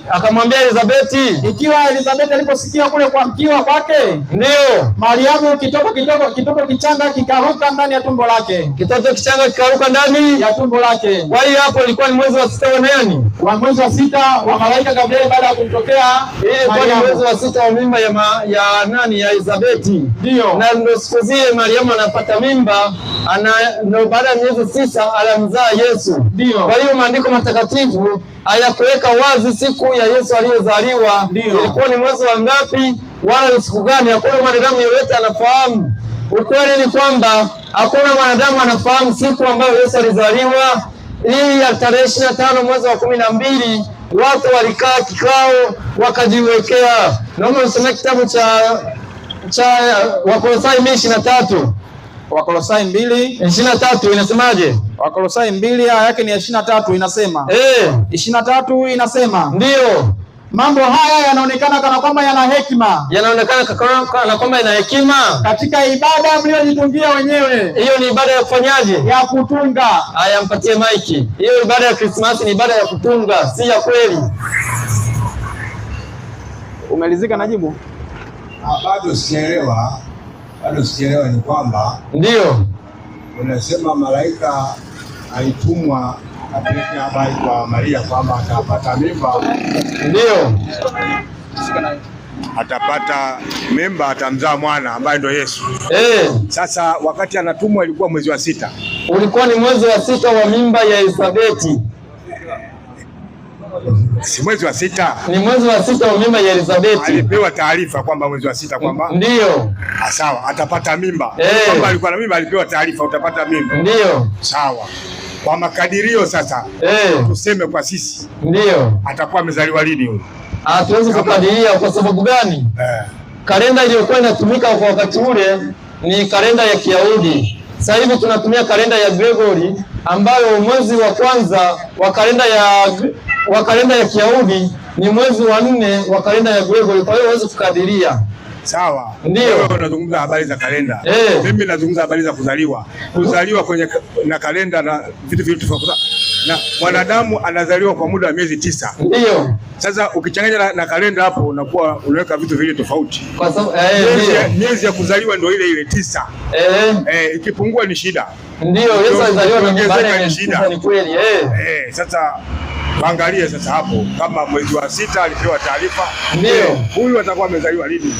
akamwambia Elizabeti. Ikiwa Elizabeti aliposikia kule kwa mkiwa kwake, ndio Mariamu kitoto kichanga kikaruka ndani ya tumbo lake. Kitoto kichanga kikaruka ndani ya tumbo lake. Kwa hiyo hapo ilikuwa ni mwezi wa 6 wa nani? Wa mwezi wa 6 wa malaika Gabriel baada ya kumtokea. Ilikuwa ni mwezi wa 6 wa mimba ya nani? Ya Elizabeti. Ndio. Na ndio siku zile Mariamu anapata mimba, ndio baada ya miezi 9 alimzaa Yesu. Ndio. Kwa hiyo maandiko matakatifu hayakuweka wazi siku ya Yesu aliyozaliwa ilikuwa ni mwezi wa ngapi wala ni siku gani. Hakuna mwanadamu yeyote anafahamu. Ukweli ni kwamba hakuna mwanadamu anafahamu siku ambayo Yesu alizaliwa. Hii ya tarehe 25 mwezi wa 12 watu walikaa kikao wakajiwekea. Naomba nisome kitabu cha Wakolosai 2:23. Wakolosai 2:23 inasemaje? Wakolosai 2 aya yake ni 23 inasema. 23 inasema. Ndio. Mambo haya yanaonekana kana kwamba yana hekima. Yanaonekana kana kwamba yana hekima katika ibada mliojitungia wenyewe. Hiyo ni ibada ya kufanyaje? Ya kutunga. Haya, mpatie maiki. Hiyo ibada ya Krismasi ni ibada ya kutunga, si ya kweli. Umelizika na jibu? Bado sijaelewa. Ni kwamba ndio unasema malaika alitumwa apeleke habari kwa Maria kwamba atapata mimba. Ndio. Atapata mimba, atamzaa mwana ambaye ndio Yesu. Sasa wakati anatumwa ilikuwa mwezi wa 6. Ulikuwa ni mwezi wa 6 wa mimba ya Elizabeti. Si mwezi wa 6. Ni mwezi wa 6 wa mimba ya Elizabeti. Alipewa taarifa kwamba mwezi wa 6 kwamba ndio. Sawa, atapata mimba. Kwamba alikuwa na mimba, alipewa taarifa utapata mimba. Ndio. Sawa. Kwa makadirio sasa, tuseme kwa sisi. Ndio. Atakuwa amezaliwa lini huyo? Hatuwezi kukadiria. Kwa sababu gani? Kalenda iliyokuwa inatumika kwa wakati ule ni kalenda ya Kiyahudi. Sasa hivi tunatumia kalenda ya Gregory ambayo mwezi wa kwanza wa kalenda ya Kiyahudi ni mwezi wa 4 wa kalenda ya Gregory. Kwa hiyo huwezi kukadiria. Sawa. Ndio. Wewe unazungumza habari za kalenda. Mimi nazungumza habari za kuzaliwa. Kuzaliwa kwenye na kalenda na vitu tofauti. Na mwanadamu anazaliwa kwa muda wa miezi 9. Ndio. Sasa ukichanganya na kalenda hapo unakuwa unaweka vitu vile tofauti. Kwa sababu miezi ya kuzaliwa ndio ile 9. Ikipungua ni shida. Ndio, Yesu alizaliwa na nyumbani ni shida. Ni kweli. Sasa angalie sasa hapo kama mwezi wa 6 alipewa taarifa. Ndio. Huyu atakuwa amezaliwa lini?